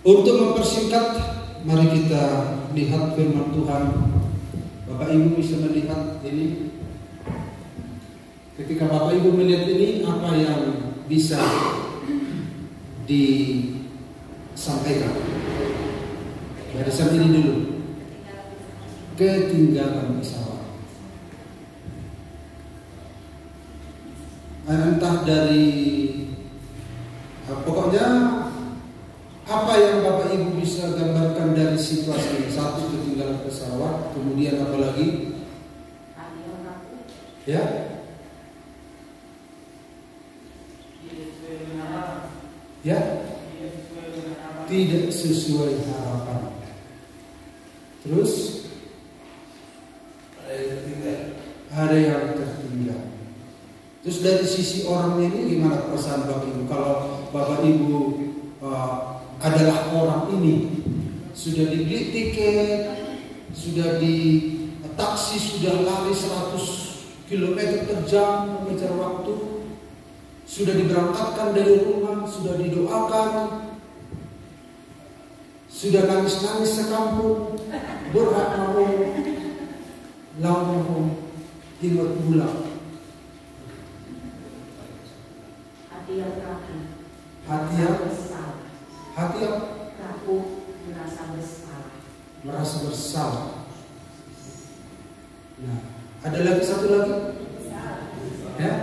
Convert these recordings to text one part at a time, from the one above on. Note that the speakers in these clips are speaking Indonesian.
Untuk mempersingkat, mari kita lihat firman Tuhan. Bapak Ibu bisa melihat ini. Ketika Bapak Ibu melihat ini, apa yang bisa disampaikan? Dari saat ini dulu. Ketinggalan pesawat. Entah dari pokoknya apa yang Bapak Ibu bisa gambarkan dari situasi ini. Satu, ketinggalan pesawat. Kemudian apa lagi? Ya, ya, tidak sesuai harapan. Terus ada yang tertinggal. Terus dari sisi orangnya ini gimana perasaan Bapak Ibu? Kalau Bapak Ibu adalah orang ini, sudah dibeli tiket, sudah di taksi, sudah lari 100 km per jam mengejar waktu, sudah diberangkatkan dari rumah, sudah didoakan, sudah nangis-nangis sekampung, berat mau lalu timur pulang. Hati yang rapuh, hati yang rapuh, merasa bersalah. Nah, ada lagi satu lagi, ya,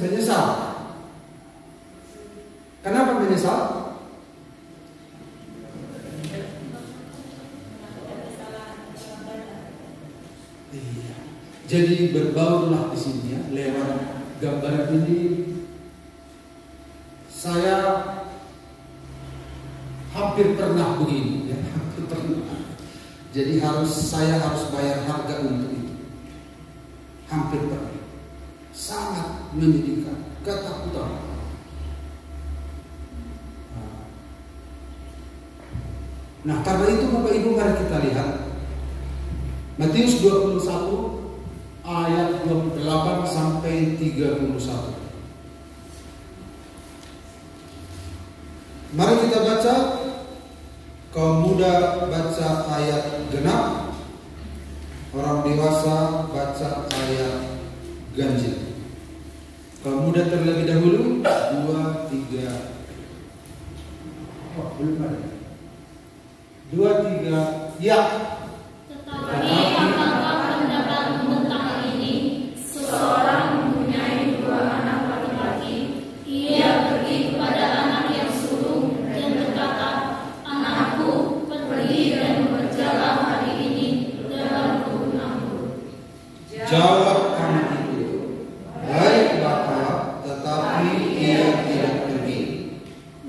menyesal. Kenapa menyesal? Iya. Jadi berbaurlah di sini ya, lewat gambaran ini. Saya hampir pernah begini ya, hampir pernah. Jadi saya harus bayar harga untuk itu. Hampir pernah. Sangat menyedihkan, ketakutan. Nah, karena itu Bapak Ibu mari kita lihat Matius 21 ayat 28 sampai 31. Mari kita baca. Kaum muda baca ayat genap, orang dewasa baca ayat ganjil. Kaum muda terlebih dahulu. 2, 3. Oh, belum ada. 2, 3. Ya. Tetapi apakah pendapat tentang ini? Seorang mempunyai 2 anak laki-laki. Ia pergi kepada anak yang sulung dan berkata, "Anakku, pergi dan bekerjalah hari ini dalam kebun anggur." Jawab anak itu, "Baik Bapa," tetapi ia tidak pergi.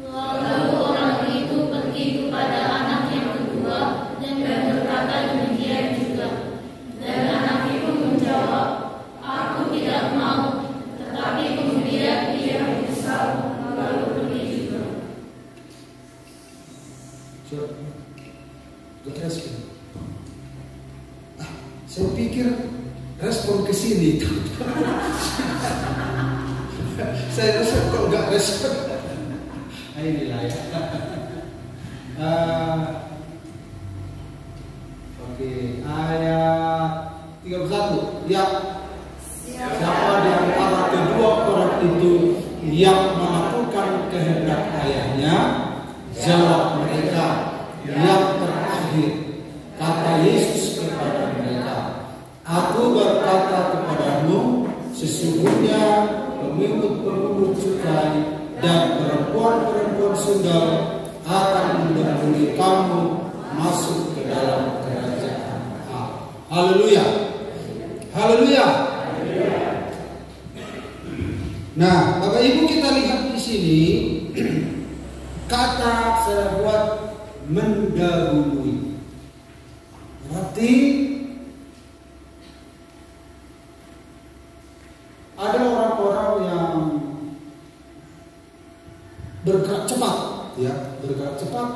Lalu orang itu pergi kepada anak yang kedua dan berkata demikian juga. Dan anak itu menjawab, "Aku tidak mau." Tetapi kemudian ia menyesal lalu pergi juga. Gak respon. Saya pikir respon ke sini. Saya rasa kok gak respon. Inilah ya. Oke, ayat 31. Ya. Siapa di antara kedua orang itu yang melakukan kehendak ayahnya? Jawab mereka, "Yang terakhir." Kata Yesus kepada mereka, "Aku berkata kepadamu, sesungguhnya pemungut cukai dan perempuan-perempuan sundal akan mendahului kamu masuk ke dalam kerajaan Allah." Haleluya. Haleluya. Nah, Bapak Ibu kita lihat di sini kata saya buat mendahului. Berarti ada orang-orang yang bergerak cepat, ya, bergerak cepat.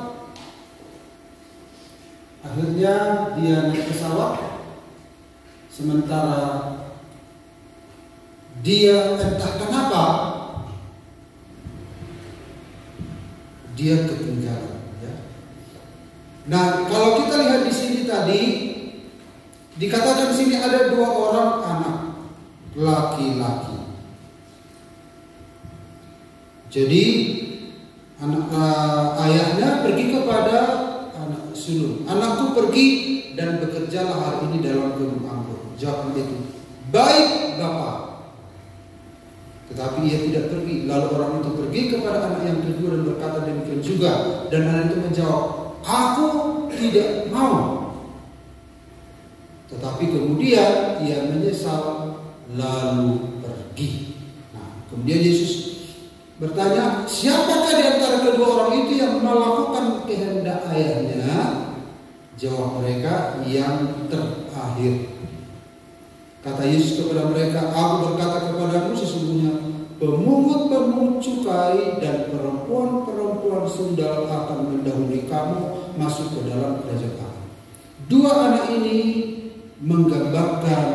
Akhirnya dia naik pesawat, sementara dia entah kenapa dia ketinggalan. Ya. Nah, kalau kita lihat di sini tadi dikatakan di sini ada 2 orang anak laki-laki. Jadi ayahnya pergi kepada anak sulung. Anakku pergi dan bekerjalah hari ini dalam kebun anggur. Jawab itu, baik Bapa. Tetapi ia tidak pergi. Lalu orang itu pergi kepada anak yang kedua dan berkata demikian juga. Dan anak itu menjawab, aku tidak mau. Tetapi kemudian ia menyesal lalu pergi. Nah, kemudian Yesus bertanya, siapakah di antara kedua orang itu yang melakukan kehendak ayahnya? Jawab mereka, yang terakhir. Kata Yesus kepada mereka, aku berkata kepadamu sesungguhnya pemungut-pemungut cukai dan perempuan-perempuan sundal akan mendahului kamu masuk ke dalam kerajaan Allah. 2 anak ini menggambarkan,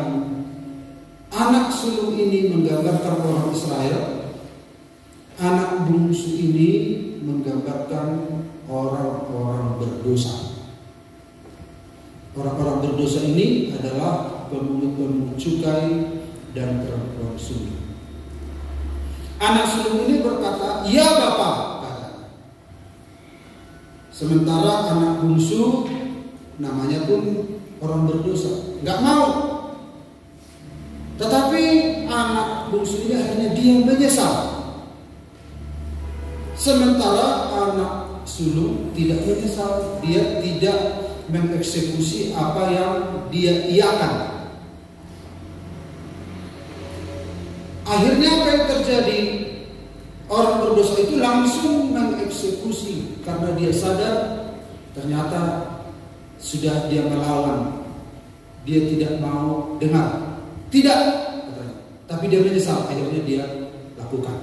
anak sulung ini menggambarkan orang Israel, anak bungsu ini menggambarkan orang-orang berdosa. Orang-orang berdosa ini adalah pemungut-pemungut cukai dan perempuan sulung. Anak sulung ini berkata, ya Bapak, kata. Sementara anak bungsu namanya pun orang berdosa, nggak mau. Tetapi anak bungsu ini akhirnya dia menyesal. Sementara anak sulung tidak menyesal, dia tidak mengeksekusi apa yang dia iakan. Akhirnya apa yang terjadi? Orang berdosa itu langsung mengeksekusi karena dia sadar ternyata sudah dia melawan. Dia tidak mau dengar. Tidak, katanya. Tapi dia menyesal. Akhirnya dia lakukan.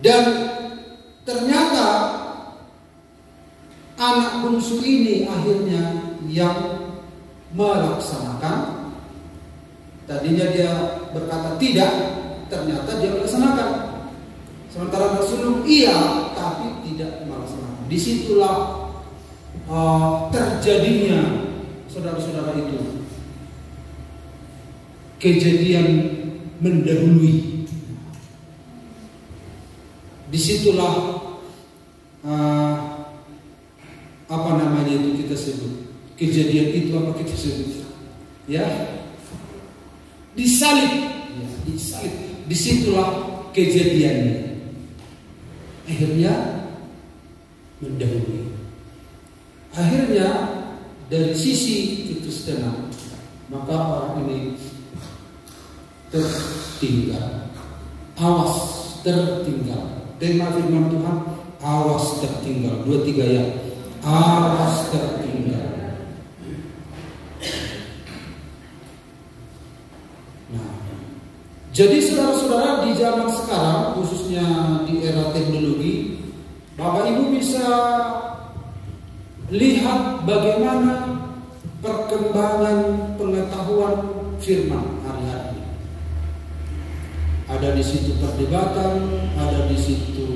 Dan ternyata anak bungsu ini akhirnya yang melaksanakan. Tadinya dia berkata tidak, ternyata dia melaksanakan. Sementara anak sulung iya, tapi tidak melaksanakan. Disitulah terjadinya, saudara-saudara, itu kejadian mendahului. Disitulah apa namanya itu kita sebut, kejadian itu apa kita sebut, ya, disalib, ya, disalib. Disitulah kejadiannya. Akhirnya mendahului. Akhirnya dari sisi Kristen, maka orang ini tertinggal. Awas, tertinggal. Tema firman Tuhan, awas tertinggal. 2-3 ya. Awas tertinggal. Nah, jadi saudara-saudara, di zaman sekarang, khususnya di era teknologi, Bapak Ibu bisa lihat bagaimana perkembangan pengetahuan firman hari-hari. Ada di situ perdebatan, ada di situ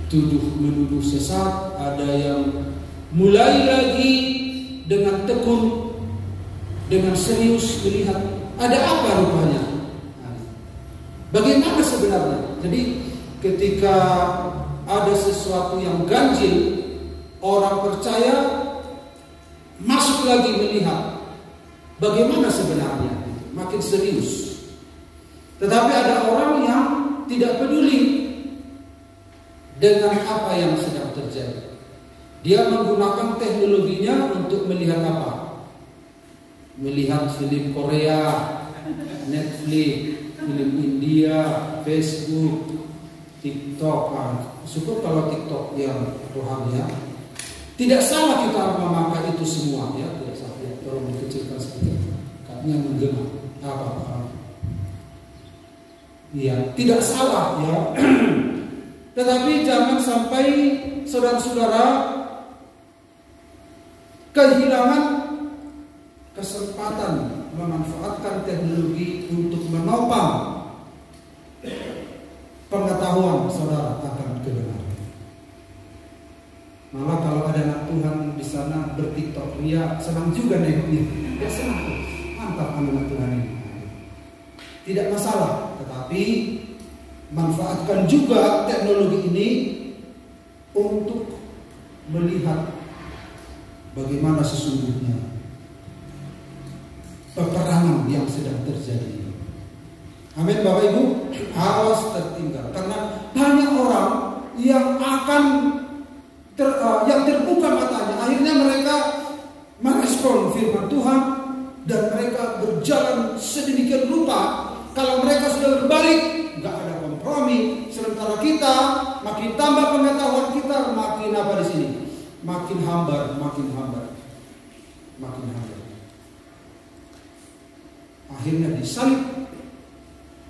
tuduh-menuduh sesat, ada yang mulai lagi dengan tekun, dengan serius melihat ada apa rupanya. Bagaimana sebenarnya? Jadi ketika ada sesuatu yang ganjil, orang percaya masuk lagi melihat bagaimana sebenarnya, makin serius. Tetapi ada orang yang tidak peduli dengan apa yang sedang terjadi. Dia menggunakan teknologinya untuk melihat apa? Melihat film Korea, Netflix, film India, Facebook, TikTok. Syukur kalau TikTok yang rohani ya. Tidak salah kita memakai itu semua ya, tidak salah. Ya, tolong dikecilkan sedikit. Katanya menggema. Apa? Iya, tidak salah ya. Tetapi jangan sampai saudara-saudara kehilangan kesempatan memanfaatkan teknologi untuk menopang pengetahuan saudara. anak Tuhan di sana bertiktok ria, senang juga nengoknya. Ya senang, mantap anak Tuhan ini. Tidak masalah, tetapi manfaatkan juga teknologi ini untuk melihat bagaimana sesungguhnya peperangan yang sedang terjadi. Amin Bapak Ibu, awas tertinggal karena banyak orang yang akan yang terbuka matanya, akhirnya mereka merespon firman Tuhan dan mereka berjalan sedemikian rupa. Kalau mereka sudah berbalik, nggak ada kompromi. Sementara kita makin tambah pengetahuan kita, makin apa di sini? Makin hambar, makin hambar, makin hambar. Akhirnya disalib.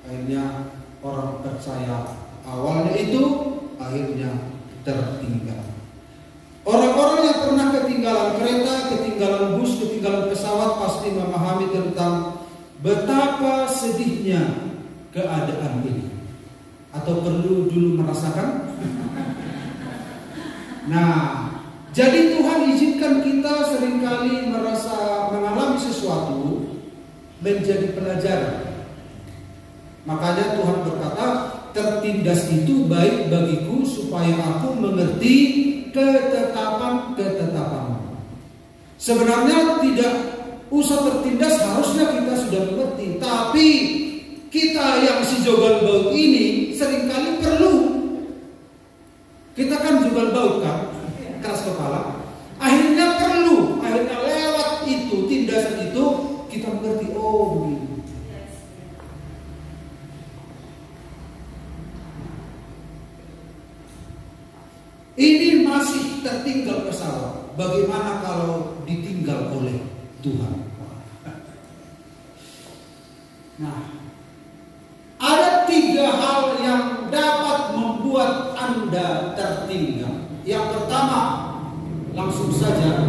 Akhirnya orang percaya awalnya itu akhirnya tertinggal. Orang-orang yang pernah ketinggalan kereta, ketinggalan bus, ketinggalan pesawat pasti memahami tentang betapa sedihnya keadaan ini. Atau perlu dulu merasakan? Nah, jadi Tuhan izinkan kita seringkali merasa mengalami sesuatu menjadi pelajaran. Makanya Tuhan berkata, tertindas itu baik bagiku supaya aku mengerti ketetapan-ketetapanmu. Sebenarnya tidak usah tertindas, harusnya kita sudah mengerti. Tapi kita yang si jogal baut ini seringkali perlu. Kita kan jogal baut kan, keras kepala. Akhirnya perlu, akhirnya lewat itu, tindasan itu kita mengerti, oh begini. Ini masih tertinggal pesawat. Bagaimana kalau ditinggal oleh Tuhan? Nah, ada 3 hal yang dapat membuat Anda tertinggal. Yang pertama, langsung saja,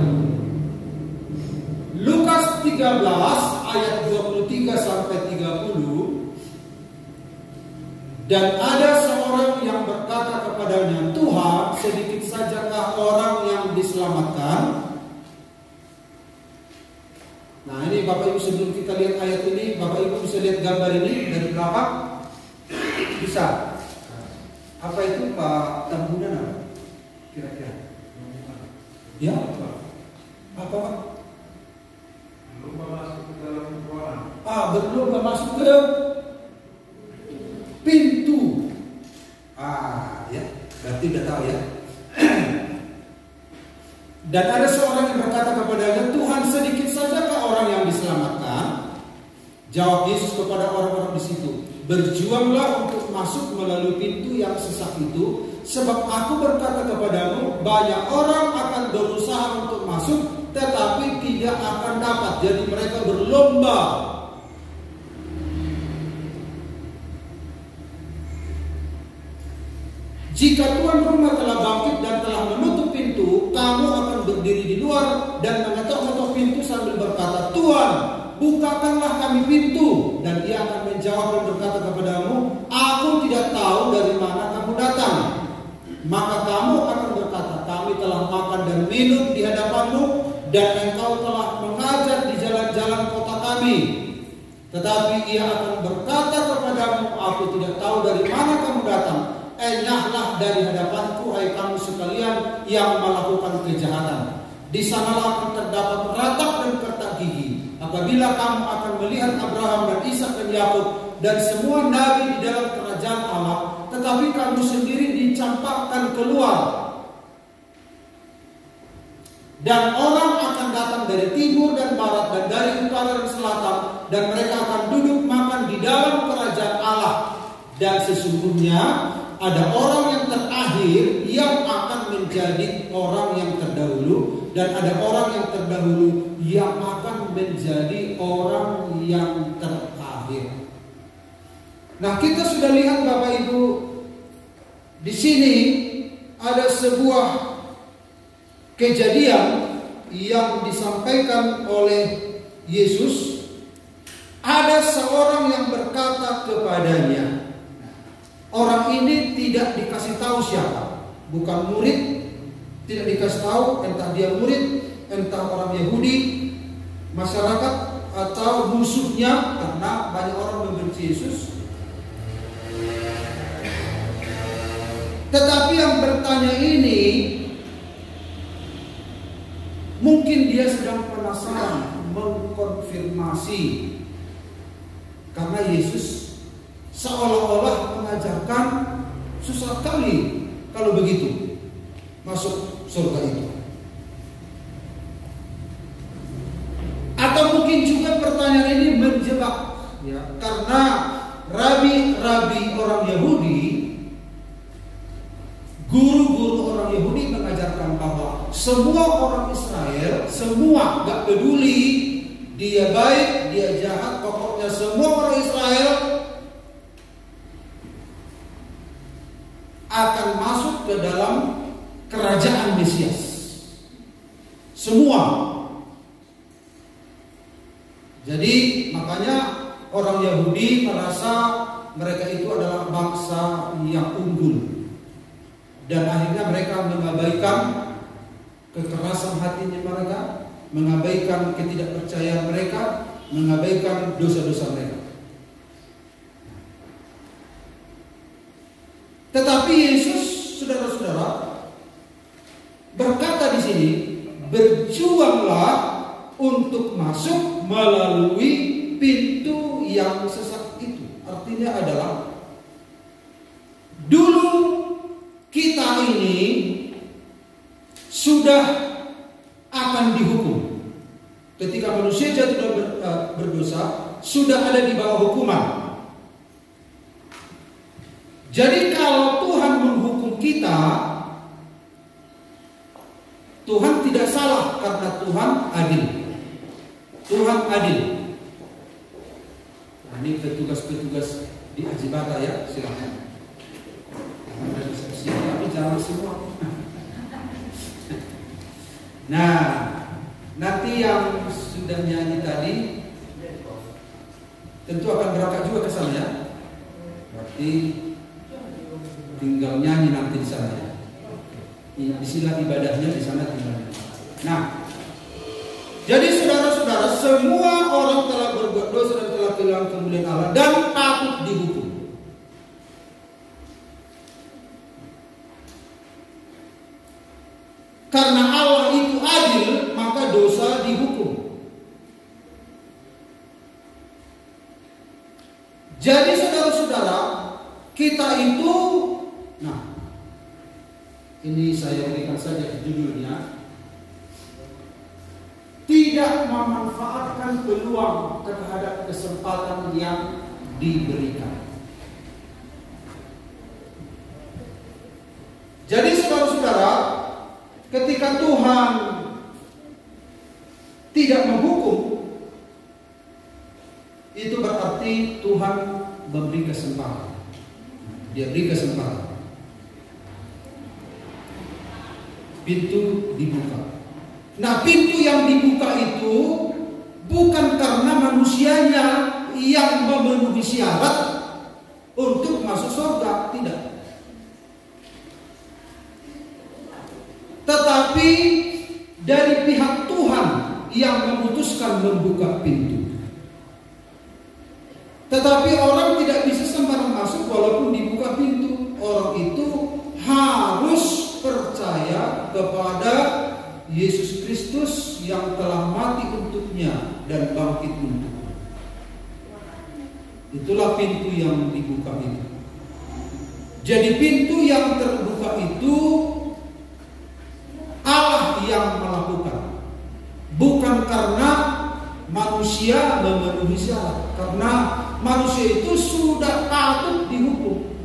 Lukas 13 ayat 23 sampai 30. Dan ada seorang yang berkata kepadanya, Tuhan, sedikit sajakah orang yang diselamatkan? Nah ini Bapak Ibu, sebelum kita lihat ayat ini, Bapak Ibu bisa lihat gambar ini dari belakang? Bisa. Apa itu Pak Tambunan apa? Kira-kira? Ya? Apa Pak? Berlomba masuk ke dalam ruangan. Berlomba masuk ke pintu. Ya, berarti udah tahu ya. Dan ada seorang yang berkata kepadanya, Tuhan, sedikit sajakah orang yang diselamatkan? Jawab Yesus kepada orang-orang di situ, berjuanglah untuk masuk melalui pintu yang sesak itu, sebab aku berkata kepadamu, banyak orang akan berusaha untuk masuk, tetapi tidak akan dapat. Jadi mereka berlomba. Jika tuan rumah telah bangkit dan telah menutup pintu, kamu akan berdiri di luar dan mengetok-ngetok pintu sambil berkata, Tuhan, bukakanlah kami pintu. Dan ia akan menjawab dan berkata kepadamu, aku tidak tahu dari mana kamu datang. Maka kamu akan berkata, kami telah makan dan minum di hadapanmu, dan engkau telah mengajar di jalan-jalan kota kami. Tetapi ia akan berkata kepadamu, aku tidak tahu dari mana kamu datang. Enyahlah dari hadapanku, hai kamu sekalian yang melakukan kejahatan. Di sanalah akan terdapat ratap dan kertak gigi, apabila kamu akan melihat Abraham dan Ishak dan Yakub dan semua nabi di dalam kerajaan Allah, tetapi kamu sendiri dicampakkan keluar. Dan orang akan datang dari timur dan barat dan dari utara dan selatan, dan mereka akan duduk makan di dalam kerajaan Allah. Dan sesungguhnya ada orang yang terakhir yang akan menjadi orang yang terdahulu, dan ada orang yang terdahulu yang akan menjadi orang yang terakhir. Nah, kita sudah lihat Bapak Ibu, di sini ada sebuah kejadian yang disampaikan oleh Yesus. Ada seorang yang berkata kepadanya, orang ini tidak dikasih tahu siapa, bukan murid, Tidak dikasih tahu entah dia murid, entah orang Yahudi, masyarakat atau musuhnya, karena banyak orang membenci Yesus. Tetapi yang bertanya ini mungkin dia sedang penasaran, mengkonfirmasi, karena Yesus seolah-olah mengajarkan susah kali kalau begitu masuk surga itu. Atau mungkin juga pertanyaan ini menjebak, ya, karena rabi-rabi orang Yahudi, guru-guru orang Yahudi mengajarkan bahwa semua orang Israel, semua, gak peduli dia baik, dia jahat, pokoknya semua orang Israel akan masuk ke dalam kerajaan Mesias. Semua. Jadi makanya orang Yahudi merasa mereka itu adalah bangsa yang unggul. Dan akhirnya mereka mengabaikan kekerasan hatinya mereka, mengabaikan ketidakpercayaan mereka, mengabaikan dosa-dosa mereka. Tetapi Yesus, saudara-saudara, berkata di sini, berjuanglah untuk masuk melalui pintu yang sesat itu. Artinya adalah dulu kita ini sudah akan dihukum. Ketika manusia jatuh dan berdosa, sudah ada di bawah hukuman. Jadi kalau Tuhan menghukum kita, Tuhan tidak salah karena Tuhan adil. Tuhan adil. Nah, ini petugas-petugas di Ajibata ya, silakan. Tapi jangan semua. Nah, nanti yang sudah nyanyi tadi tentu akan berangkat juga ke sana ya. Berarti tinggal nyanyi nanti di sana ya. Istilah ibadahnya di sana tinggal. Nah, jadi saudara-saudara, semua orang telah berbuat dosa dan telah kehilangan kemuliaan Allah dan patut dihukum. Karena Allah itu adil, maka dosa dihukum. Jadi saudara-saudara, kita itu, nah, ini saya berikan saja judulnya, tidak memanfaatkan peluang terhadap kesempatan yang diberikan. Jadi saudara-saudara, ketika Tuhan tidak menghukum, itu berarti Tuhan memberi kesempatan. Dia beri kesempatan. Pintu dibuka. Nah, pintu yang dibuka itu bukan karena manusianya yang memenuhi syarat untuk masuk surga, tidak. Tetapi dari pihak Tuhan yang memutuskan membuka pintu. Tetapi orang tidak bisa sembarang masuk walaupun dibuka pintu. Orang itu harus percaya kepada Yesus Kristus yang telah mati untuknya dan bangkit untuknya. Itulah pintu yang dibuka itu. Jadi pintu yang terbuka itu Allah yang melakukan, bukan karena manusia memenuhi syarat. Karena manusia itu sudah patut dihukum.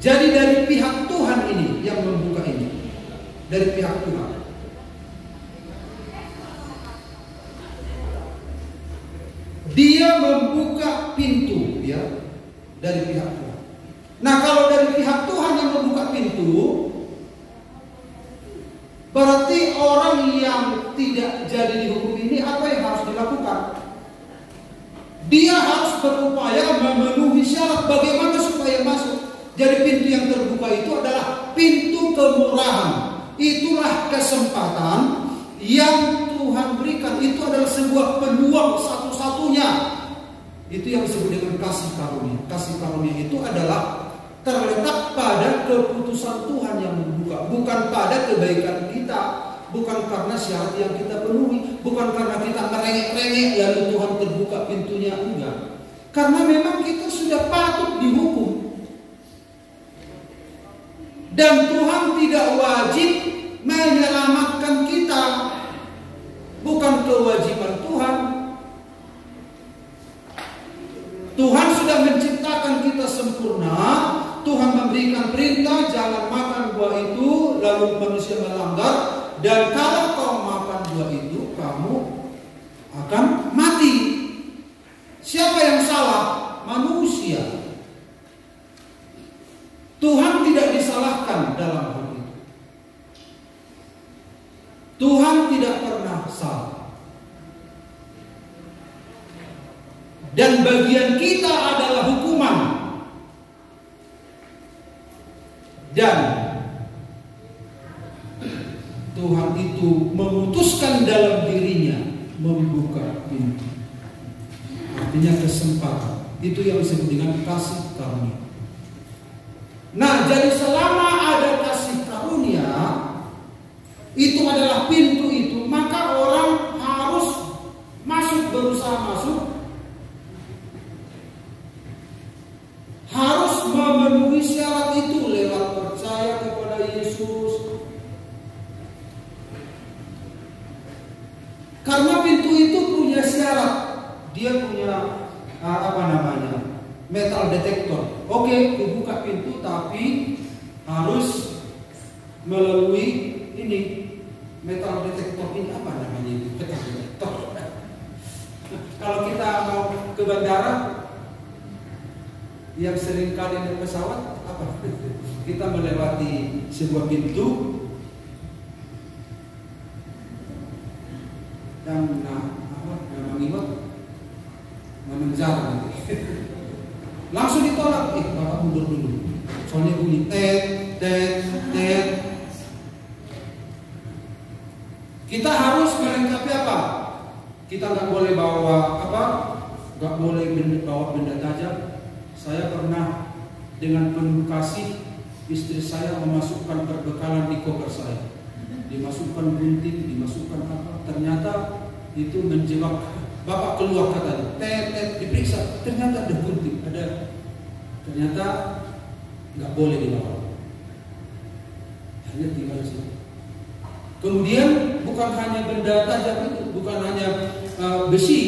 Jadi dari pihak Tuhan ini yang membuka ini. Dari pihak Tuhan. Dia membuka pintu, ya, dari pihak Tuhan. Nah, kalau dari pihak Tuhan yang membuka pintu, berarti orang yang tidak jadi dihukum ini apa yang harus dilakukan? Dia harus berupaya memenuhi syarat. Bagaimana supaya masuk? Jadi pintu yang terbuka itu adalah pintu kemurahan. itulah kesempatan yang Tuhan berikan. Itu adalah sebuah peluang satu-satunya. Itu yang disebut dengan kasih karunia. Kasih karunia itu adalah terletak pada keputusan Tuhan yang membuka, bukan pada kebaikan kita, bukan karena syarat yang kita penuhi, bukan karena kita merengek-rengek lalu Tuhan terbuka pintunya, enggak. Karena memang kita sudah patut dihukum. Dan Tuhan tidak wajib menyelamatkan kita, bukan kewajiban Tuhan. Tuhan sudah menciptakan kita sempurna. Tuhan memberikan perintah jangan makan buah itu, lalu manusia melanggar. Dan kalau kau makan buah itu, kamu akan mati. Siapa yang salah? Manusia. Tuhan tidak disalahkan dalam hal itu. Tuhan tidak pernah salah. Dan bagian kita adalah hukuman. Dan Tuhan itu memutuskan dalam dirinya membuka pintu. Artinya kesempatan. Itu yang disebut dengan kasih karunia. Nah, jadi selama ada kasih karunia, itu adalah pintu itu, maka orang harus masuk, berusaha masuk, harus memenuhi syarat itu lewat percaya kepada Yesus. Karena pintu itu punya syarat, dia punya metal detektor. Oke, dibuka pintu, tapi harus melalui ini metal detektor ini, apa namanya itu? Metal detektor. Kalau kita mau ke bandara, yang sering kali naik pesawat, apa? Kita melewati sebuah pintu dan mengejar nanti. Langsung ditolak. Bapak mundur dulu. Soalnya bunyi tet. Kita harus melengkapi apa? Kita nggak boleh bawa apa? Nggak boleh bawa benda tajam. Saya pernah dengan penuh kasih istri saya memasukkan perbekalan di koper saya. Dimasukkan gunting, dimasukkan apa? Ternyata itu menjebak. Bapak keluar kata, tet, diperiksa, ternyata ada gunting, ternyata nggak boleh dibawa. Hanya tinggal di situ. Kemudian bukan hanya benda tajam itu, bukan hanya besi.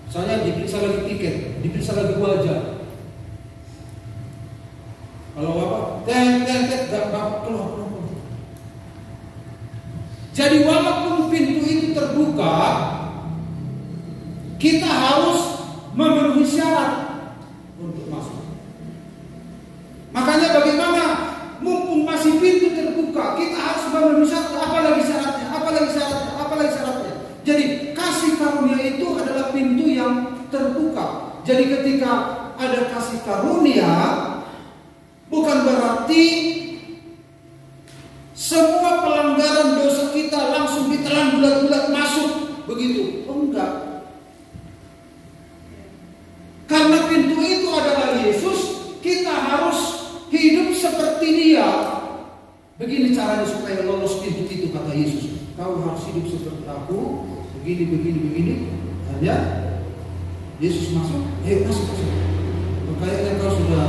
Saya diperiksa lagi tiket, diperiksa lagi wajah. Kalau bapak, tet, bapak keluar. Jadi walaupun pintu itu terbuka, kita harus memenuhi syarat untuk masuk. Makanya bagaimana mumpung masih pintu terbuka, kita harus memenuhi syarat. Apalagi syaratnya. Jadi kasih karunia itu adalah pintu yang terbuka. Jadi ketika ada kasih karunia, bukan berarti semua pelanggaran dosa kita langsung ditelan bulat-bulat masuk begitu. Enggak. Karena pintu itu adalah Yesus, kita harus hidup seperti Dia. Begini caranya supaya lolos pintu itu, kata Yesus. Kau harus hidup seperti aku, begini. Hanya Yesus masuk, ayo masuk. Kayaknya kau sudah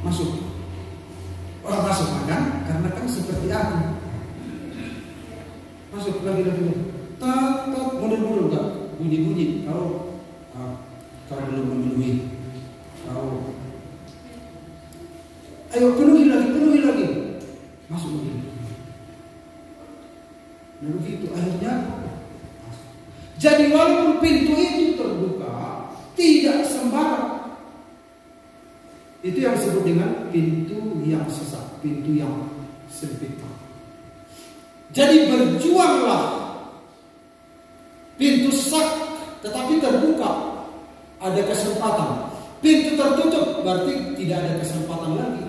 masuk. Orang masuk kan? Karena kan seperti aku. Masuk lagi. Tak, mundur enggak? Bunyi. Kau belum memenuhi. Ayo penuhi lagi. Masuk lagi. Nah begitu akhirnya. Jadi walaupun pintu itu terbuka, tidak sembarang. Itu yang disebut dengan pintu yang sesat, pintu yang sempit. Jadi berjuanglah. Pintu sesat tetapi terbuka. Ada kesempatan. Pintu tertutup berarti tidak ada kesempatan lagi.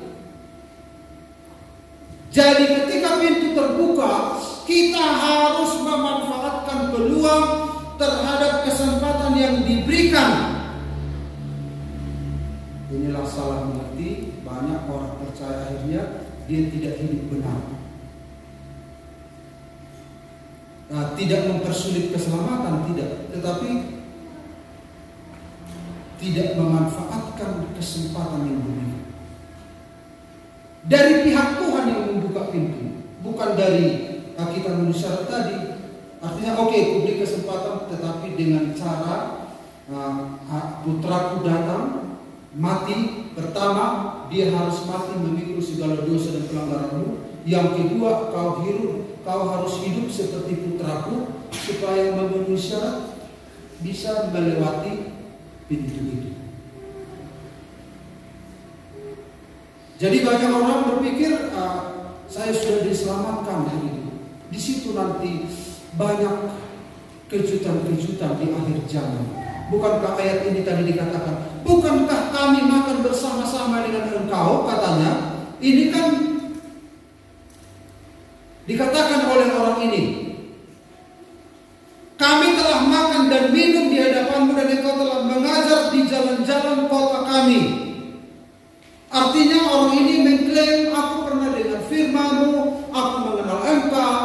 ketika pintu terbuka, kita harus memanfaatkan peluang terhadap kesempatan yang diberikan. Inilah salah mengerti, banyak orang percaya akhirnya dia tidak hidup benar. Tidak mempersulit keselamatan, tidak, tetapi tidak memanfaatkan kesempatan yang diberikan. Dari pihak Tuhan yang membuka pintu, bukan dari kita manusia tadi. Artinya kuberi kesempatan, tetapi dengan cara putraku datang, mati. Pertama, dia harus mati memikul segala dosa dan pelanggaranmu. Yang kedua, kau harus hidup seperti putraku, supaya memenuhi syarat bisa melewati pintu itu. Jadi banyak orang berpikir saya sudah diselamatkan begitu. Di situ nanti banyak kejutan-kejutan di akhir zaman. Bukankah ayat ini tadi dikatakan, bukankah kami makan bersama-sama dengan engkau, katanya. Ini kan dikatakan oleh orang ini, kami telah makan dan minum di hadapanmu, dan engkau telah mengajar di jalan-jalan kota kami. Artinya orang ini mengklaim, aku pernah dengar firman-Mu, aku mengenal engkau,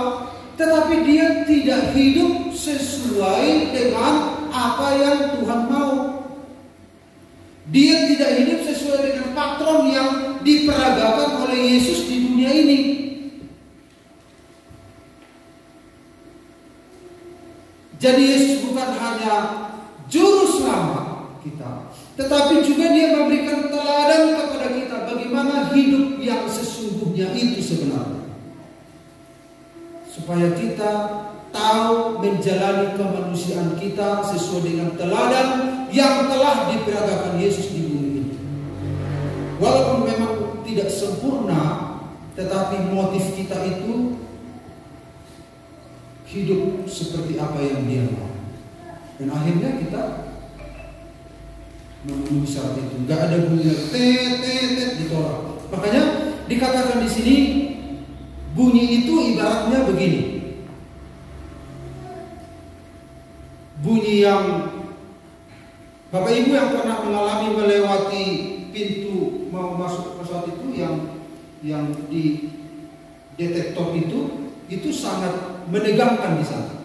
tetapi dia tidak hidup sesuai dengan apa yang Tuhan mau. Dia tidak hidup sesuai dengan patron yang diperagakan oleh Yesus di dunia ini. Jadi Yesus bukan hanya juru selamat kita, tetapi juga dia memberikan teladan kepada kita bagaimana hidup yang sesungguhnya itu sebenarnya. Supaya kita tahu menjalani kemanusiaan kita sesuai dengan teladan yang telah diperagakan Yesus di bumi ini. Walaupun memang tidak sempurna, tetapi motif kita itu hidup seperti apa yang dia mau. Dan akhirnya kita memenuhi syarat itu. Gak ada bunyi tet ditolak. Makanya dikatakan di sini, bunyi itu ibaratnya begini. Bunyi yang Bapak Ibu yang pernah mengalami melewati pintu mau masuk pesawat itu yang di detektor itu sangat menegangkan di sana.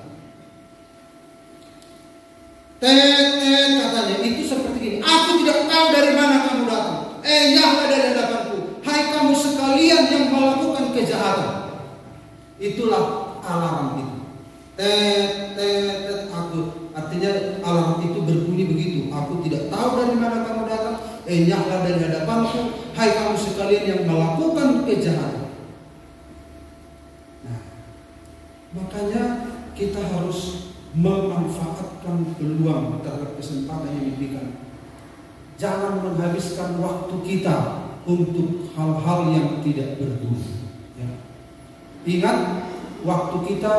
Katanya itu seperti ini. Aku tidak tahu dari mana kamu datang. Nyahlah dari hadapanku, hai kamu sekalian yang melakukan kejahatan. Itulah alarm itu. Aku, artinya alarm itu berbunyi begitu. Aku tidak tahu dari mana kamu datang. Nyahlah dari hadapanku, hai kamu sekalian yang melakukan kejahatan. Nah, makanya kita harus memanfaatkan peluang terhadap kesempatan yang diberikan. Jangan menghabiskan waktu kita untuk hal-hal yang tidak berguna. Ya. Ingat, waktu kita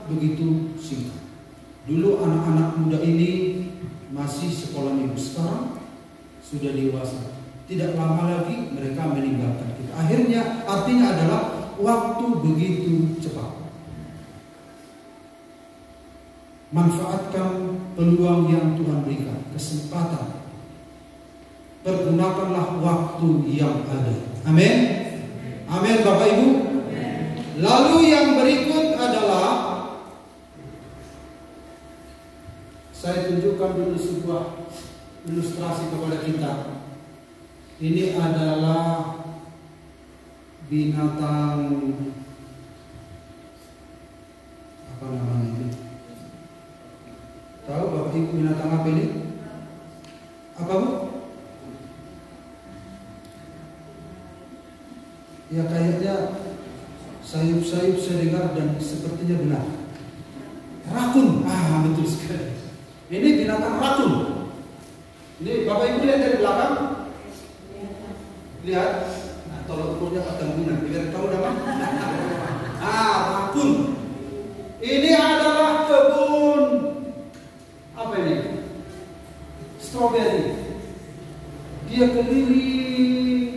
begitu singkat. Dulu anak-anak muda ini masih sekolah minggu, sekarang sudah dewasa. Tidak lama lagi mereka meninggalkan kita. Akhirnya artinya adalah waktu begitu cepat. Manfaatkan peluang yang Tuhan berikan, kesempatan. Pergunakanlah waktu yang ada. Amin. Amin Bapak Ibu. Lalu yang berikut adalah, saya tunjukkan dulu sebuah ilustrasi kepada kita. Ini adalah binatang, apa namanya ini? Tahu Bapak Ibu binatang apa ini? Apa Bu? Ya kayaknya sayup-sayup saya dengar dan sepertinya benar. Rakun, betul sekali. Ini binatang rakun. Ini Bapak Ibu lihat dari belakang. Lihat. Nah, tolong ukurnya ketanggungan. Biar tahu nama. Rakun. Ini adalah kebun. Apa ini? Stroberi. Dia keliling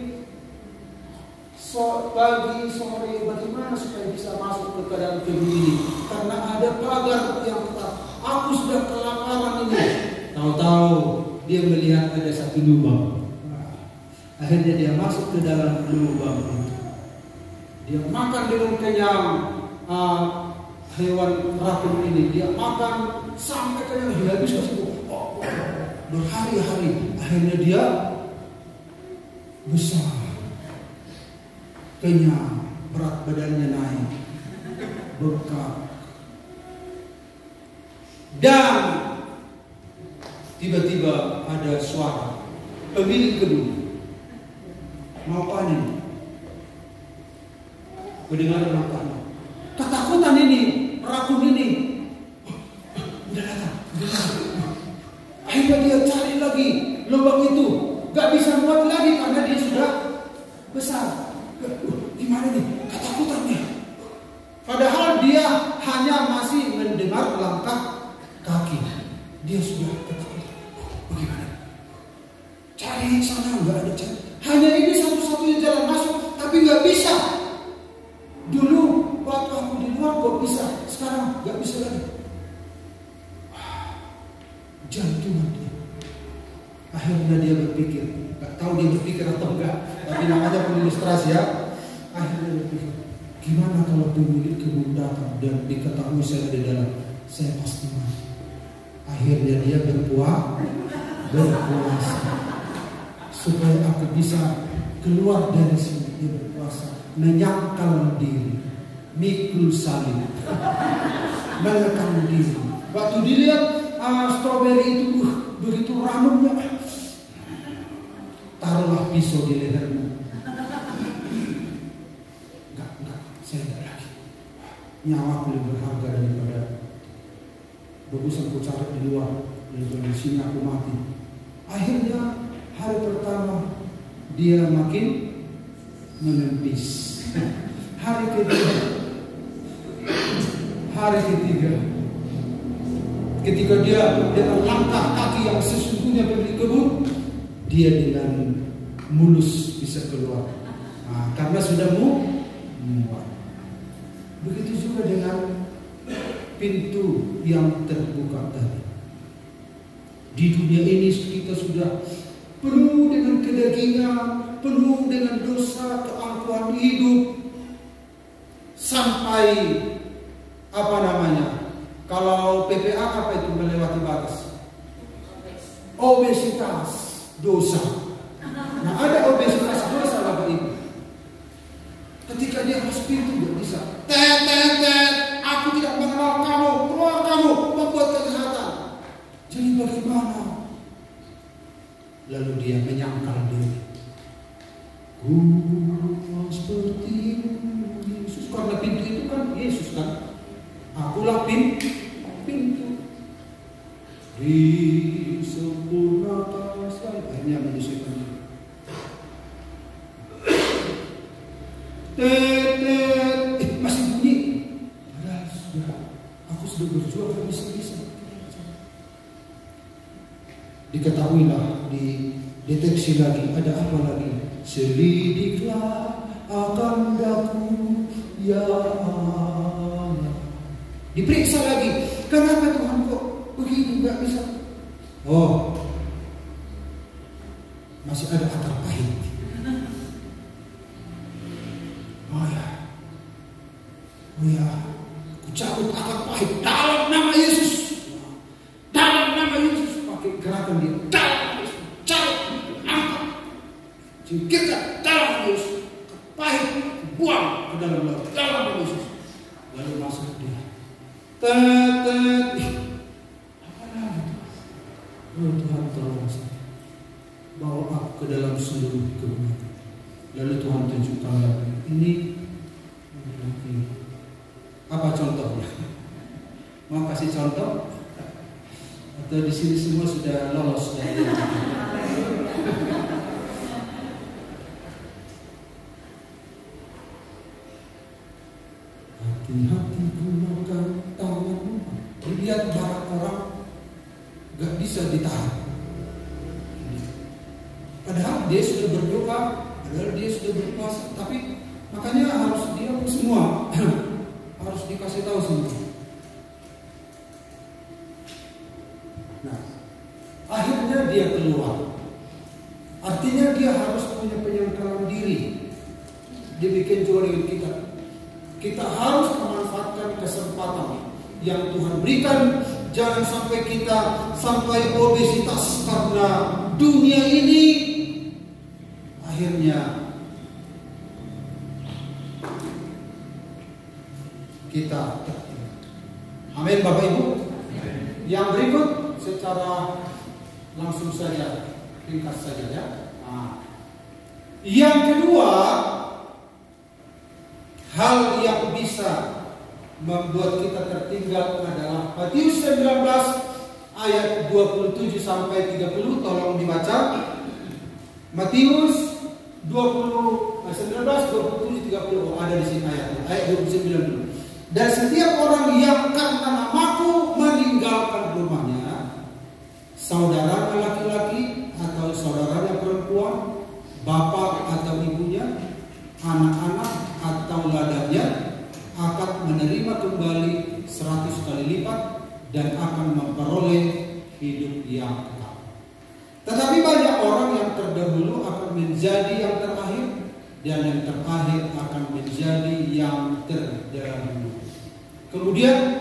pagi, sore, bagaimana supaya bisa masuk ke dalam kebun ini? Karena ada pagar yang ketat. Aku sudah kelaparan ini. Tahu-tahu dia melihat ada satu lubang. Akhirnya dia masuk ke dalam lubang itu. Dia makan dengan kenyang hewan rakun ini. Dia makan sampai kenyang. Dia bisa berhari-hari. Akhirnya dia besar, kenyang, berat badannya naik, bengkak. Dan tiba-tiba ada suara pemilik kebun mau panen. Kedengaran mau panen. Ketakutan ini, rakun ini. Udah datang. Akhirnya dia cari lagi lubang itu. Gak bisa muat lagi karena dia sudah besar. Gimana nih? Ketakutannya. Padahal dia hanya masih mendengar langkah kaki. Dia sudah ketakutan. Bagaimana? Cari sana, nggak ada cari. Hanya ini satu-satunya jalan masuk, tapi nggak bisa. Dulu waktu aku di luar kok bisa, sekarang nggak bisa lagi. Jantungan dia. Akhirnya dia berpikir, nggak tahu dia berpikir atau enggak, tapi namanya pengilustrasi ya. Akhirnya dia berpikir, gimana kalau pemilik kebun datang dan diketahui saya di dalam, saya pasti mati. Akhirnya dia berpuasa supaya aku bisa keluar dari sini. Dia berpuasa, menyangkal diri, mikul salib, mengekang diri. Waktu dilihat stroberi itu begitu ranumnya, taruhlah pisau di lehermu. Enggak, saya tidak lagi. Nyawa lebih berharga daripada bagusan ku cari di luar, daripada di sini aku mati. Akhirnya hari pertama dia makin menepis. Hari ketiga, ketika dia dengan langkah kaki yang sesungguhnya pemilik kebun, dia dengan mulus bisa keluar. Karena sudah muat. Begitu juga dengan pintu yang terbuka tadi. Di dunia ini kita sudah penuh dengan kedagingan, penuh dengan dosa, keangkuhan hidup, sampai kalau PPA apa itu melewati batas? Obesitas, dosa. Nah, ada obesitas dosa Bapak Ibu. Ketika dia harus pintu dia bisa. Aku tidak mengenal kamu, keluar kamu, membuat kejahatan. Jadi bagaimana? Lalu dia menyangkal diri. Seperti Yesus, karena pintu itu kan Yesus kan. Akulah pintu. Disempurnakan sekali. Akhirnya menyusulkan diri. Masih bunyi. Aku sudah berjuang bisa. Diketahuilah, dideteksi lagi. Ada apa lagi? Selidiklah akan daku ya Allah. Diperiksa lagi. Kenapa Tuhan kok begini nggak bisa? Oh, masih ada akar pahit. Oh ya, ku cabut akar pahit dalam nama Yesus. Pakai gerakan dia. Dalam Yesus, cabut, angkat, singkirkan dalam Yesus. Pahit, buang ke dalam laut. Dalam Yesus. Lalu masuk dia. Apa lagi? Oh Tuhan tolong saya. Bawa aku ke dalam seluruh kebenaran. Lalu Tuhan tunjukkan lagi. Ini apa contohnya? Mau kasih contoh? Atau di sini semua sudah lolos dari hati-hati gunakan tanganmu. Dilihat barang orang gak bisa ditahan. Padahal dia sudah berdoa, padahal dia sudah berpuasa, tapi Makanya harus diam semua. Harus dikasih tahu semua. Nah, akhirnya dia keluar. Artinya dia harus punya penyangkalan diri. Dibikin juga dengan kita. Kita harus memanfaatkan kesempatan yang Tuhan berikan. Jangan sampai kita sampai obesitas karena dunia ini. Akhirnya kita tertinggal. Amin Bapak Ibu. Yang berikut secara langsung saja, ringkas saja ya. Yang kedua, hal yang bisa membuat kita tertinggal adalah Matius 19 ayat 27 sampai 30. Tolong dibaca. Matius 19, 27, 30. Ada di sini ayat 29 dulu. Dan setiap orang yang karena namaku meninggalkan rumahnya, saudaranya laki-laki atau saudaranya perempuan, bapak atau ibunya, anak-anak atau ladangnya, akan menerima kembali 100 kali lipat dan akan memperoleh hidup yang kekal. Tetapi banyak orang yang terdahulu akan menjadi yang terakhir, dan yang terakhir akan menjadi yang terdahulu. Kemudian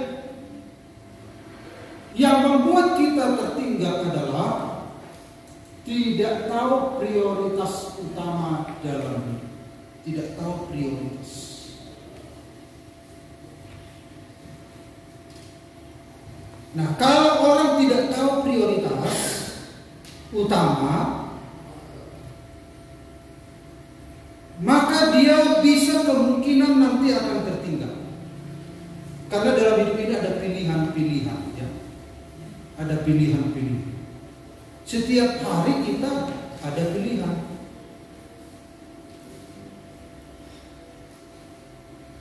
yang membuat kita tertinggal adalah tidak tahu prioritas utama dalam hidup. Tidak tahu prioritas. Nah, kalau orang tidak tahu prioritas utama, maka dia bisa kemungkinan nanti akan tertinggal. Karena dalam hidup ini ada pilihan-pilihan, ya. Ada pilihan-pilihan. Setiap hari kita ada pilihan.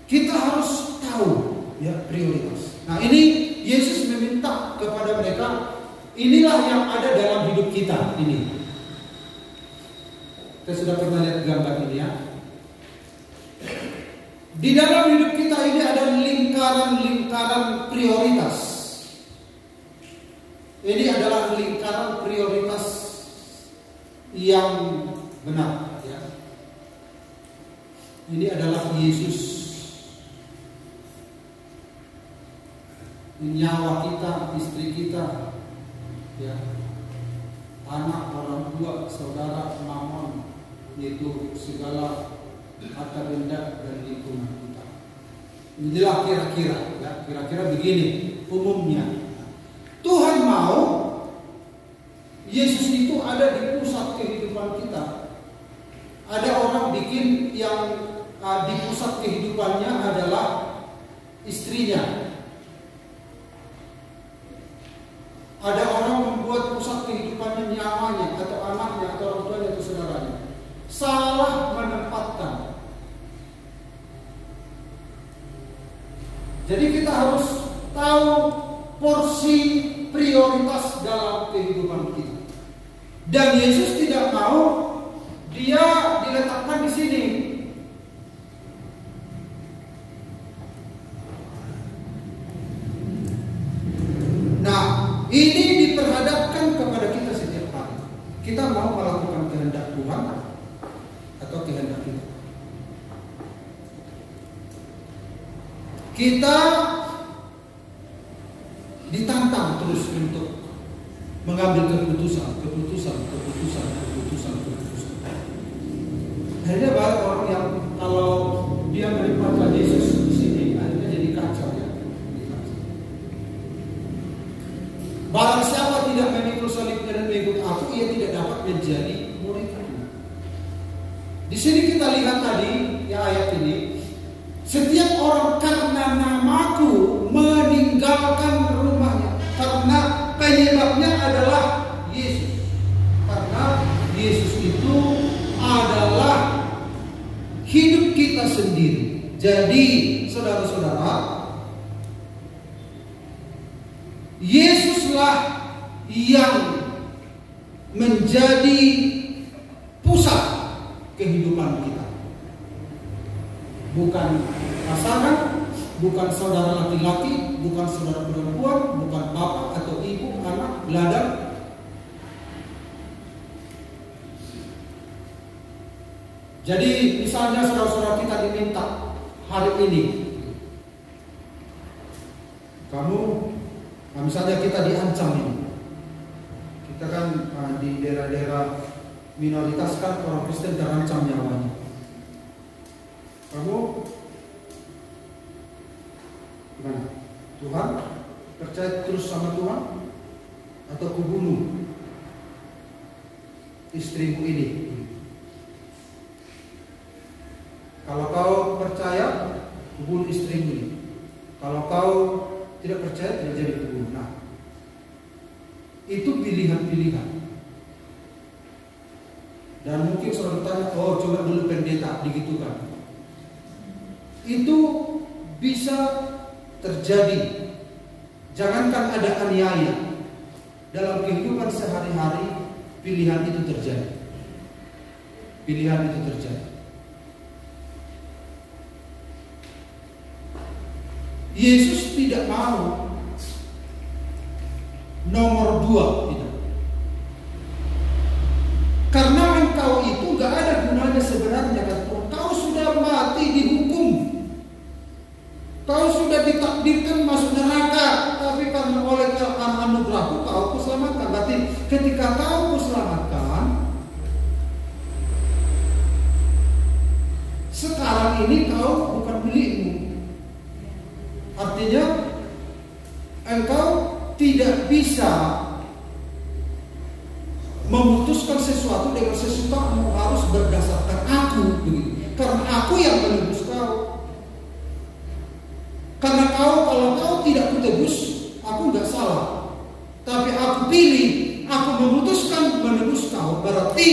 Kita harus tahu ya prioritas. Nah, ini Yesus meminta kepada mereka, inilah yang ada dalam hidup kita ini. Kita sudah pernah lihat gambar ini ya. Di dalam hidup kita ini ada lingkaran-lingkaran prioritas. Ini adalah lingkaran prioritas yang benar ya. Ini adalah Yesus. Nyawa kita, istri kita, ya, anak, orang tua, saudara, mamon, yaitu segala harta benda dan lingkungan kita. Inilah kira-kira begini umumnya. Tuhan mau Yesus itu ada di pusat kehidupan kita. Ada orang bikin yang di pusat kehidupannya adalah istrinya. Ada orang membuat pusat kehidupannya nyawanya atau anaknya atau orang tuanya atau saudaranya. Salah menempatkan. Jadi kita harus tahu porsi prioritas dalam kehidupan kita. Dan Yesus tidak mau dia diletakkan di sini. Nah, ini diperhadapkan kepada kita setiap hari. Kita mau melakukan kehendak Tuhan atau kehendak kita. Kita ditantang terus untuk mengambil keputusan. Akhirnya banyak orang yang kalau dia menerima Yesus di sini, akhirnya jadi kacau ya. Barang siapa tidak memikul salibnya dan mengikut aku, ia tidak dapat menjadi muridku. Di sini kita lihat tadi ya ayat ini, setiap orang karena namaku meninggalkan rumahnya. Karena penyebabnya adalah Yesus. Karena Yesus itu adalah hidup kita sendiri. Jadi saudara-saudara, Yesuslah yang menjadi pusat kehidupan kita. bukan pasangan, bukan saudara laki-laki, bukan saudara perempuan, bukan bapak atau ibu, anak, ladang. Jadi misalnya saudara-saudara kita diminta hari ini, misalnya kita diancam ini. Kita kan di daerah-daerah minoritas kan orang Kristen terancam nyawanya. Kamu gimana? Tuhan, percaya terus sama Tuhan atau kubunuh istrimu ini? Kalau kau percaya, kubunuh istrimu ini. Kalau kau tidak percaya, tidak jadi kubunuh. Nah, itu pilihan-pilihan. Dan mungkin saudara bertanya, oh coba dulu pendeta digitukan. Itu bisa terjadi. Jangankan ada aniaya, dalam kehidupan sehari-hari pilihan itu terjadi. Pilihan itu terjadi. Yesus tidak mau nomor 2, tidak. Karena engkau itu gak ada gunanya sebenarnya, kata Tuhan. Kau sudah mati dihukum, kau sudah ditakdirkan masuk neraka, tapi karena oleh anugerahku kau kuselamatkan. Berarti ketika kau kuselamatkan, sekarang ini kau bukan milikmu. Artinya engkau tidak bisa memutuskan sesuatu dengan sesuatu harus berdasarkan aku, begitu. Karena aku yang menebus kau. Karena kalau kau tidak kutebus, aku nggak salah. Tapi aku pilih, aku memutuskan menebus kau. Berarti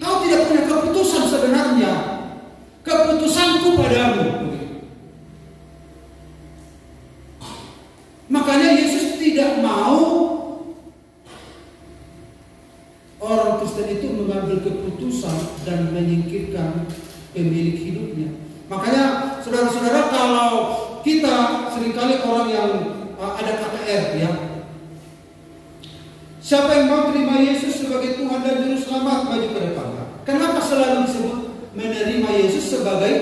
kau tidak punya keputusan sebenarnya. Keputusanku padamu. Begitu. Makanya Yesus tidak mau orang Kristen itu mengambil keputusan dan menyingkirkan pemilik hidupnya. Makanya saudara-saudara, kalau kita seringkali orang yang ada KTR, ya, siapa yang mau terima Yesus sebagai Tuhan dan Juru Selamat, maju ke depan. Kenapa selalu disebut menerima Yesus sebagai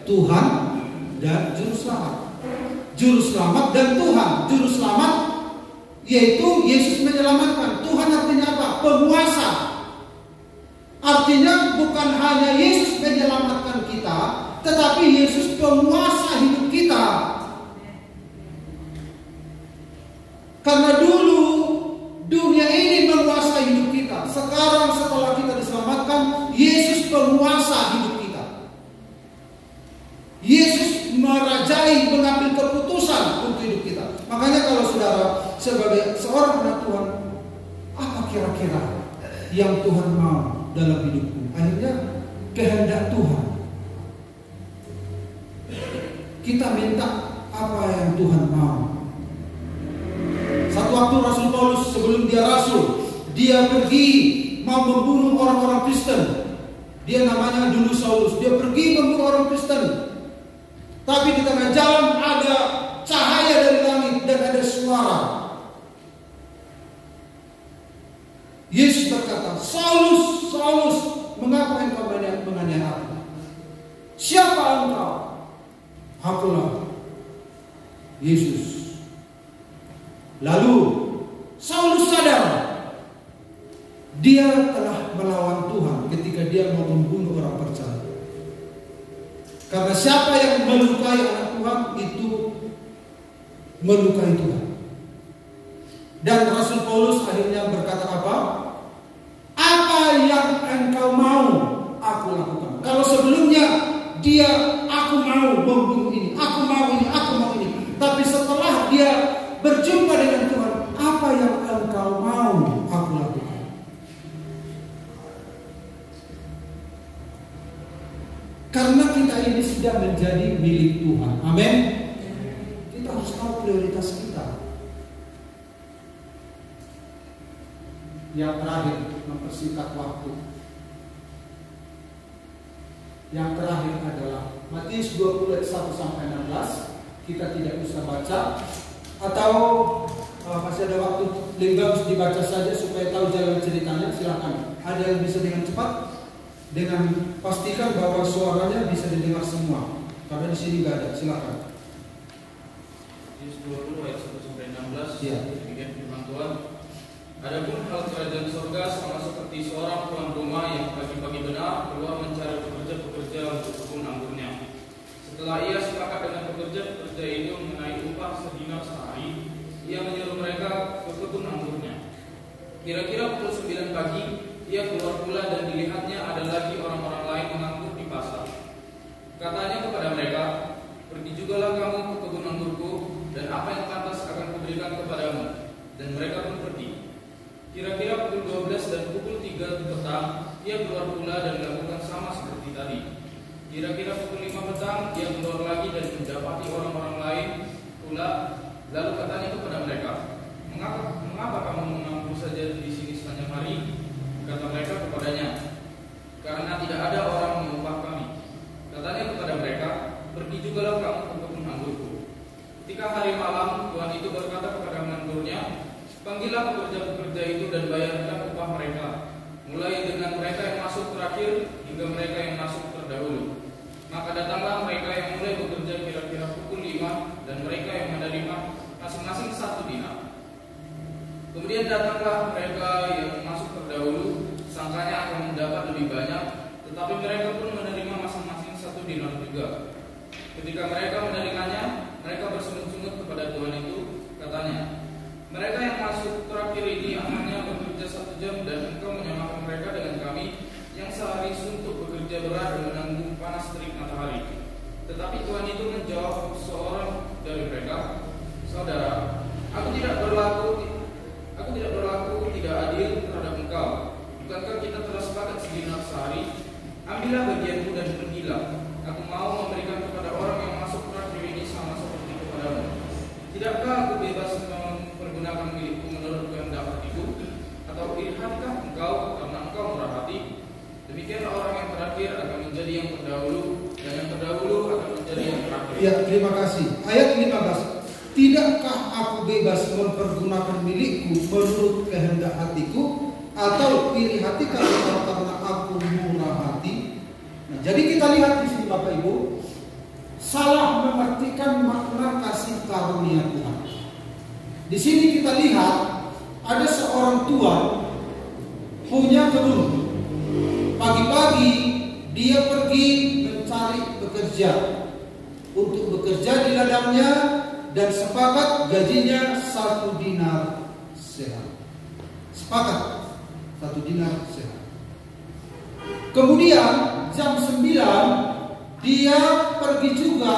Tuhan dan Juru Selamat? Juru Selamat dan Tuhan. Juru Selamat yaitu Yesus menyelamatkan. Tuhan artinya apa? Penguasa. Artinya bukan hanya Yesus menyelamatkan kita, tetapi Yesus penguasa hidup kita. Karena dulu dunia ini menguasai hidup kita. Sekarang setelah kita diselamatkan, Yesus penguasa hidup kita. Yesus merajai, mengambil keputusan untuk hidup kita. Makanya kalau saudara sebagai seorang anak Tuhan, apa kira-kira yang Tuhan mau dalam hidupmu? Akhirnya kehendak Tuhan. Kita minta apa yang Tuhan mau. Satu waktu Rasul Paulus sebelum dia rasul, dia pergi mau membunuh orang-orang Kristen. Dia namanya dulu Saulus. Dia pergi membunuh orang Kristen. Tapi di tengah jalan ada cahaya dari langit dan ada suara. Yesus berkata, Saulus, Saulus, mengapa engkau menganiaya aku? Siapa engkau? Akulah Yesus. Lalu Saulus sadar dia telah melawan Tuhan ketika dia mau membunuh orang percaya. Karena siapa yang melukai anak Tuhan itu melukai Tuhan. Dan Rasul Paulus akhirnya berkata apa? Apa yang engkau mau aku lakukan. Kalau sebelumnya dia aku mau membunuh ini, aku mau ini, aku mau ini. Tapi setelah dia berjumpa dengan Tuhan, apa yang engkau mau aku lakukan. Karena kita ini sudah menjadi milik Tuhan. Amin. Kita harus tahu prioritas kita. Yang terakhir, mempersingkat waktu. Yang terakhir adalah Matius 20 ayat 1 sampai 16. Kita tidak usah baca, atau masih ada waktu, lebih bagus dibaca saja supaya tahu jalan ceritanya. Silakan. Ada yang bisa dengan cepat, dengan pastikan bahwa suaranya bisa didengar semua, karena di sini nggak ada. Silakan. Matius 20 ayat 1 sampai 16. Ya. Demikian firman Tuhan. Adapun hal kerajaan surga sama seperti seorang tuan rumah yang pagi-pagi benar keluar mencari pekerja-pekerja untuk kebun anggurnya. Setelah ia sepakat dengan pekerja-pekerja itu mengenai upah sedinar sehari, ia menyuruh mereka ke kebun anggurnya. Kira-kira pukul 9 pagi, ia keluar pula dan dilihatnya ada lagi orang-orang lain menganggur di pasar. Katanya kepada mereka, "Pergi jugalah kamu ke kebun anggurku, dan apa yang pantas akan kuberikan kepadamu." Dan mereka pun pergi. Kira-kira pukul 12 dan pukul 3 petang, ia keluar pula dan melakukan sama seperti tadi. Kira-kira pukul 5 petang, ia keluar lagi dan mendapati orang-orang lain pula. Lalu katanya kepada mereka, Mengapa kamu menganggur saja di sini sepanjang hari?" Kata mereka kepadanya, "Karena tidak ada orang mengupah kami." Katanya kepada mereka, "Pergi jugalah kamu ke kebun anggurku." Ketika hari malam, tuan itu berkata kepada menanggurnya, "Panggillah pekerja-pekerja itu dan bayarkan upah mereka, mulai dengan mereka yang masuk terakhir hingga mereka yang masuk terdahulu." Maka datanglah mereka yang mulai bekerja kira-kira pukul 5 dan mereka yang menerima masing-masing 1 dinar. Kemudian datanglah mereka yang masuk terdahulu, sangkanya akan mendapat lebih banyak, tetapi mereka pun menerima masing-masing 1 dinar juga. Ketika mereka menerimanya, mereka bersungut-sungut kepada tuan itu, katanya, "Mereka yang masuk terakhir ini hanya bekerja 1 jam dan engkau menyamakan mereka dengan kami yang sehari suntuk bekerja berat dan menanggung panas terik matahari." Tetapi tuan itu menjawab seorang dari mereka, "Saudara, aku tidak berlaku tidak adil terhadap engkau. Bukankah kita telah sepakat sedinar sehari? Ambillah bagianmu dan pergilah. Aku mau memberikan kepada orang yang masuk terakhir ini sama seperti kepadamu. Tidakkah aku bebas mempergunakan milikku menurut kehendak hatiku? Atau irihatkah engkau karena engkau murah hati? Demikianlah orang yang terakhir akan menjadi yang terdahulu, dan yang terdahulu akan menjadi yang terakhir." Ya, terima kasih. Ayat 15. "Tidakkah aku bebas mempergunakan milikku menurut kehendak hatiku, atau iri hati karena aku murah hati?" Nah, jadi kita lihat di sini Bapak Ibu, salah mengartikan makna kasih karunia Tuhan. Di sini kita lihat ada seorang tuan punya kebun. Pagi-pagi dia pergi mencari bekerja untuk bekerja di ladangnya, dan sepakat gajinya 1 dinar sehari. Sepakat 1 dinar sehari. Kemudian jam 9 dia pergi juga.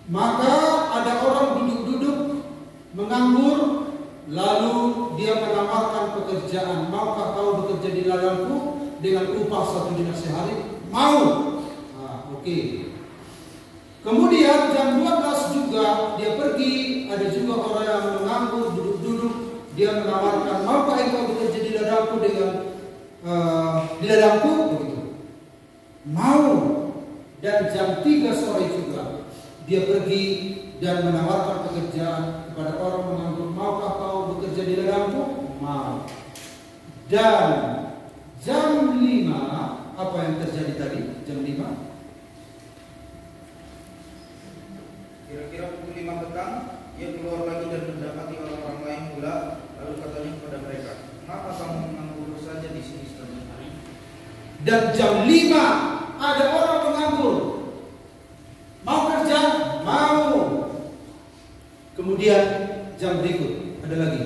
Maka ada orang duduk-duduk menganggur, lalu dia menawarkan pekerjaan. "Maukah kau bekerja di ladangku dengan upah 1 dinar sehari?" "Mau." Oke. Kemudian jam 12 juga dia pergi, ada juga orang yang menganggur duduk-duduk, dia menawarkan, "Maukah engkau bekerja di ladangku dengan di ladangku?" Begitu. Mau. Dan jam 3 sore juga dia pergi dan menawarkan pekerjaan kepada orang menganggur, "Maukah kau bekerja di ladangku?" Mau. Dan jam 5, apa yang terjadi tadi? Jam 5. Kira-kira pukul 5 petang, ia keluar lagi dan mendapati orang-orang lain pula. Lalu katanya kepada mereka, "Mengapa kamu menganggur saja di sini sepanjang hari?" Dan jam 5 ada orang menganggur. Mau kerja? Mau. Kemudian jam berikut ada lagi.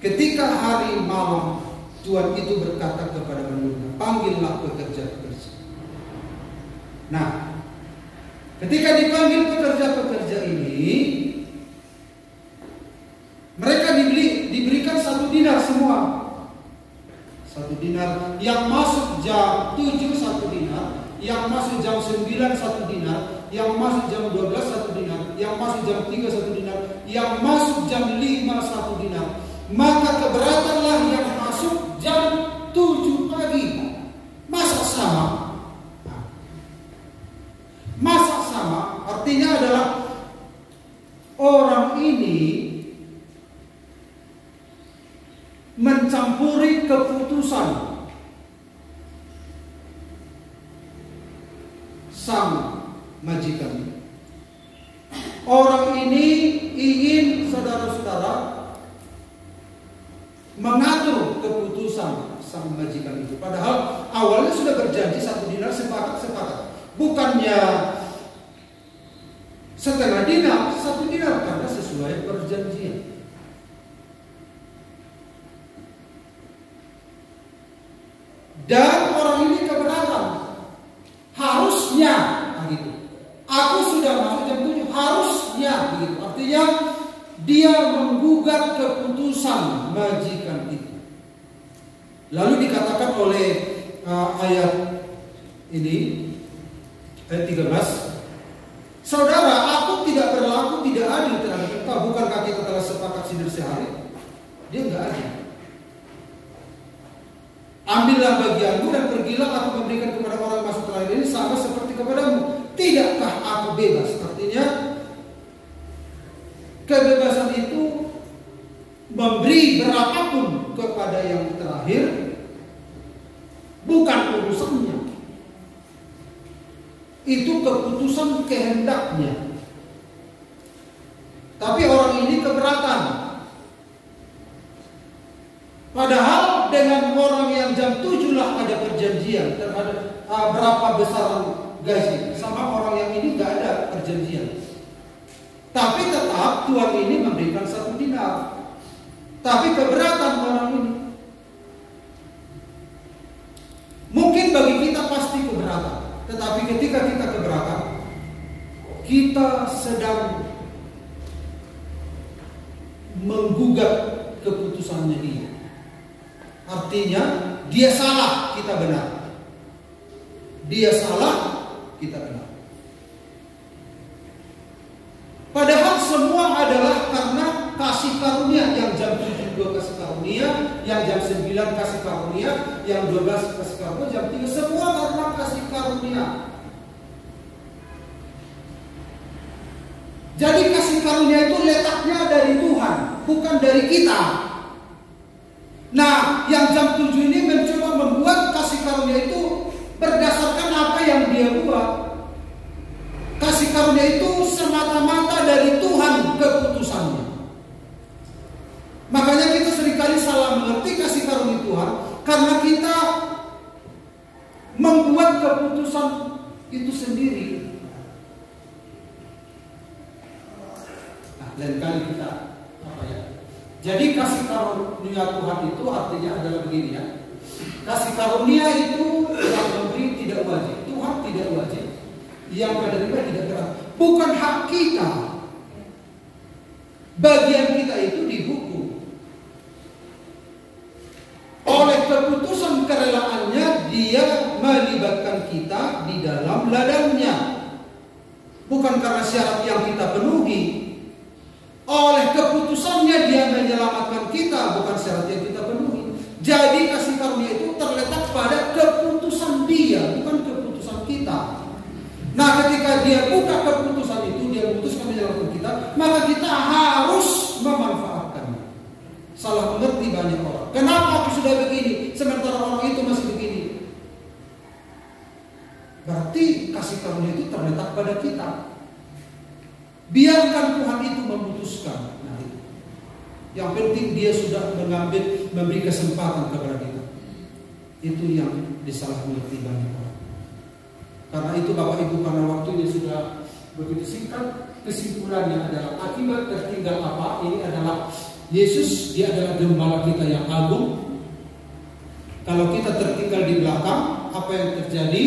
Ketika hari malam, tuan itu berkata kepada menanggurnya, "Panggillah pekerja-pekerja." Nah, ketika dipanggil pekerja-pekerja ini, mereka diberikan 1 dinar semua. 1 dinar. Yang masuk jam 7 1 dinar, yang masuk jam 9 1 dinar, yang masuk jam 12 1 dinar, yang masuk jam 3 1 dinar, yang masuk jam 5 1 dinar. Maka keberatanlah yang masuk jam 7 pagi. Masa mencampuri keputusan sang majikan. Orang ini ingin saudara-saudara mengatur keputusan sang majikan itu. Padahal awalnya sudah berjanji 1 dinar, sepakat. Bukannya setengah dinar, 1 dinar, karena sesuai perjanjian. Dan orang ini keberatan. Harusnya begitu. Aku sudah masuk jam 7, harusnya begitu. Artinya dia menggugat keputusan majikan itu. Lalu dikatakan oleh ayat ini, ayat 13, saudara, aku tidak berlaku tidak adil terhadap engkau. Bukankah kita telah sepakat sindir sehari? Dia enggak adil. Ambillah bagianmu dan pergilah, aku memberikan kepada orang masuk lain ini sama seperti kepadamu. Tidakkah aku bebas? Artinya kebebasan itu memberi berapapun kepada yang terakhir bukan urusannya. Itu keputusan kehendaknya. Tapi orang ini keberatan. Padahal dengan orang yang jam 7 lah ada perjanjian terhadap berapa besar gaji. Sama orang yang ini gak ada perjanjian. Tapi tetap tuan ini memberikan 1 dinar. Tapi keberatan orang ini. Mungkin bagi kita pasti keberatan. Tetapi ketika kita keberatan, kita sedang menggugat keputusannya dia. Artinya dia salah, kita benar. Dia salah, kita benar. Padahal semua adalah karena kasih karunia. Yang jam 7 2 kasih karunia, yang jam 9 kasih karunia, yang 12 kasih karunia, jam 3 semua karena kasih karunia. Jadi kasih karunia itu letaknya dari Tuhan, bukan dari kita. Nah, yang jam 7 ini mencoba membuat kasih karunia itu berdasarkan apa yang dia buat. Kasih karunia itu semata-mata dari Tuhan keputusannya. Makanya kita seringkali salah mengerti kasih karunia Tuhan karena kita membuat keputusan itu sendiri. Nah, lain kali kita jadi kasih karunia Tuhan itu artinya adalah begini ya. Kasih karunia itu yang memberi tidak wajib. Tuhan tidak wajib. Yang menerima tidak berat. Bukan hak kita. Bagian kita itu dihukum. Oleh keputusan kerelaannya, dia melibatkan kita di dalam ladangnya. Bukan karena syarat yang kita penuhi. Oleh keputusannya dia menyelamatkan kita, bukan syarat yang kita penuhi. Jadi kasih karunia itu terletak pada keputusan dia, bukan keputusan kita. Nah, ketika dia buka keputusan itu, dia memutuskan menyelamatkan kita, maka kita harus memanfaatkannya. Salah mengerti banyak orang. Kenapa aku sudah begini, sementara orang itu masih begini? Berarti kasih karunia itu terletak pada kita. Biarkan Tuhan itu memutuskan. Nah, yang penting dia sudah memberi kesempatan kepada kita. Itu yang disalah mengerti banyak orang. Karena itu Bapak Ibu, karena waktunya sudah begitu singkat, kesimpulannya adalah akibat tertinggal apa? Ini adalah Yesus, dia adalah gembala kita yang agung. Kalau kita tertinggal di belakang, apa yang terjadi?